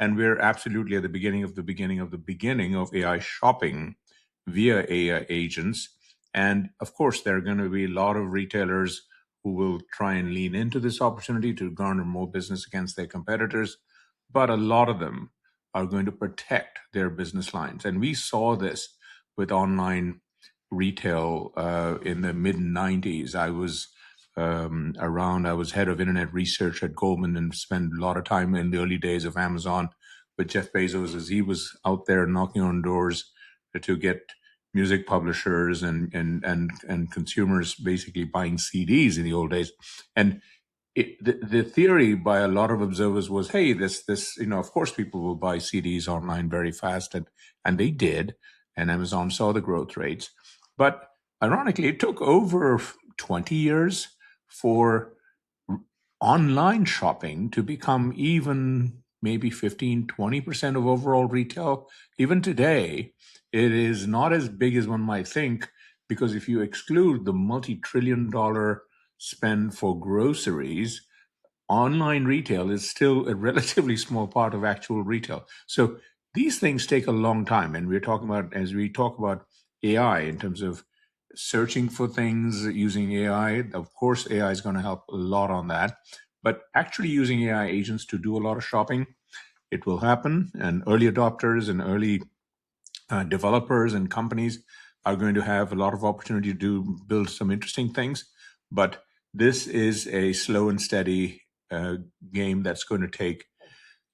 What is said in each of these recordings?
And we're absolutely at the beginning of the beginning of the beginning of AI shopping via AI agents. And of course, there are going to be a lot of retailers who will try and lean into this opportunity to garner more business against their competitors. But a lot of them are going to protect their business lines. And we saw this with online retail in the mid 90s. I was I was head of internet research at Goldman and spent a lot of time in the early days of Amazon with Jeff Bezos as he was out there knocking on doors to get music publishers and consumers basically buying CDs in the old days. And the theory by a lot of observers was, hey, this of course people will buy CDs online very fast, and they did, and Amazon saw the growth rates. But ironically, it took over 20 years for online shopping to become even maybe 15-20% of overall retail. Even today, it is not as big as one might think, because if you exclude the multi-trillion-dollar spend for groceries, online retail is still a relatively small part of actual retail. So these things take a long time. And we're talking about, as we talk about AI in terms of searching for things using AI, of course, AI is going to help a lot on that. But actually using AI agents to do a lot of shopping, it will happen. And early adopters and early developers and companies are going to have a lot of opportunity to build some interesting things. But this is a slow and steady game that's going to take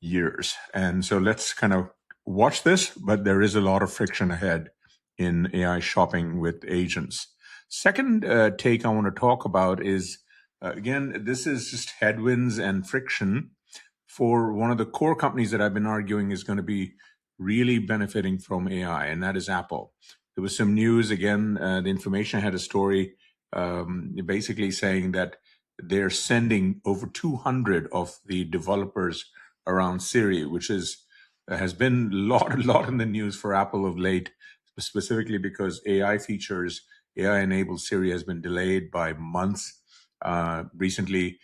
years. And so let's kind of watch this, but there is a lot of friction ahead in AI shopping with agents. Second take I want to talk about is, again, this is just headwinds and friction for one of the core companies that I've been arguing is going to be really benefiting from AI, and that is Apple. There was some news, again, the Information had a story basically saying that they're sending over 200 of the developers around Siri, which has been a lot in the news for Apple of late, specifically because AI-enabled Siri has been delayed by months. Recently,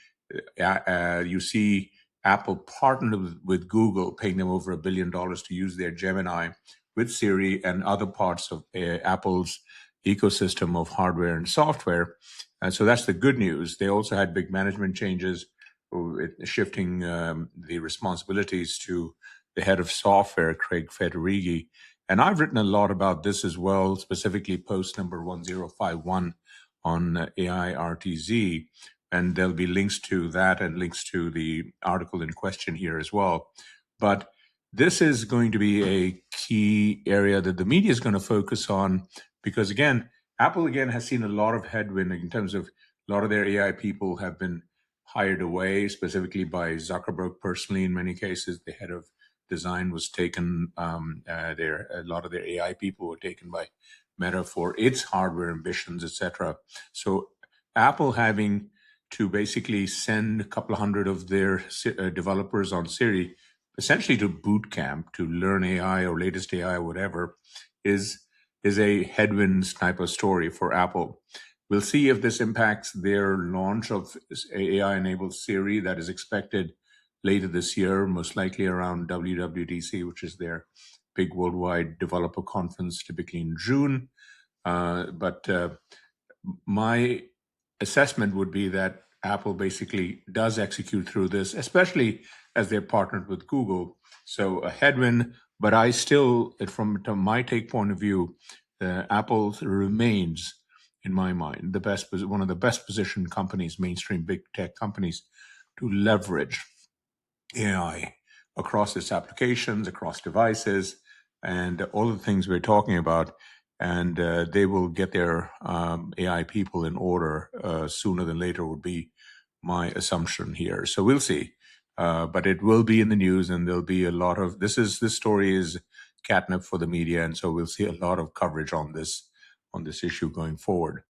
you see Apple partnered with Google, paying them over $1 billion to use their Gemini with Siri and other parts of Apple's ecosystem of hardware and software. So that's the good news. They also had big management changes, shifting the responsibilities to the head of software, Craig Federighi. And I've written a lot about this as well, specifically post number 1051 on AI-RTZ. And there'll be links to that and links to the article in question here as well. But this is going to be a key area that the media is going to focus on, because again, Apple again has seen a lot of headwind in terms of a lot of their AI people have been hired away, specifically by Zuckerberg personally. In many cases, the head of design was taken. A lot of their AI people were taken by Meta for its hardware ambitions, etc. So Apple having to basically send a couple of hundred of their developers on Siri, essentially to boot camp to learn AI or latest AI or whatever, is a headwinds type of story for Apple. We'll see if this impacts their launch of AI-enabled Siri that is expected later this year, most likely around WWDC, which is their big worldwide developer conference, typically in June. But my assessment would be that Apple basically does execute through this, especially as they're partnered with Google. So a headwind, but I still, from my take point of view, Apple remains, in my mind, one of the best positioned companies, mainstream big tech companies, to leverage AI across its applications, across devices, and all the things we're talking about. And they will get their AI people in order sooner than later would be my assumption here. So we'll see. But it will be in the news, and there'll be a lot of this story is catnip for the media, and so we'll see a lot of coverage on this issue going forward.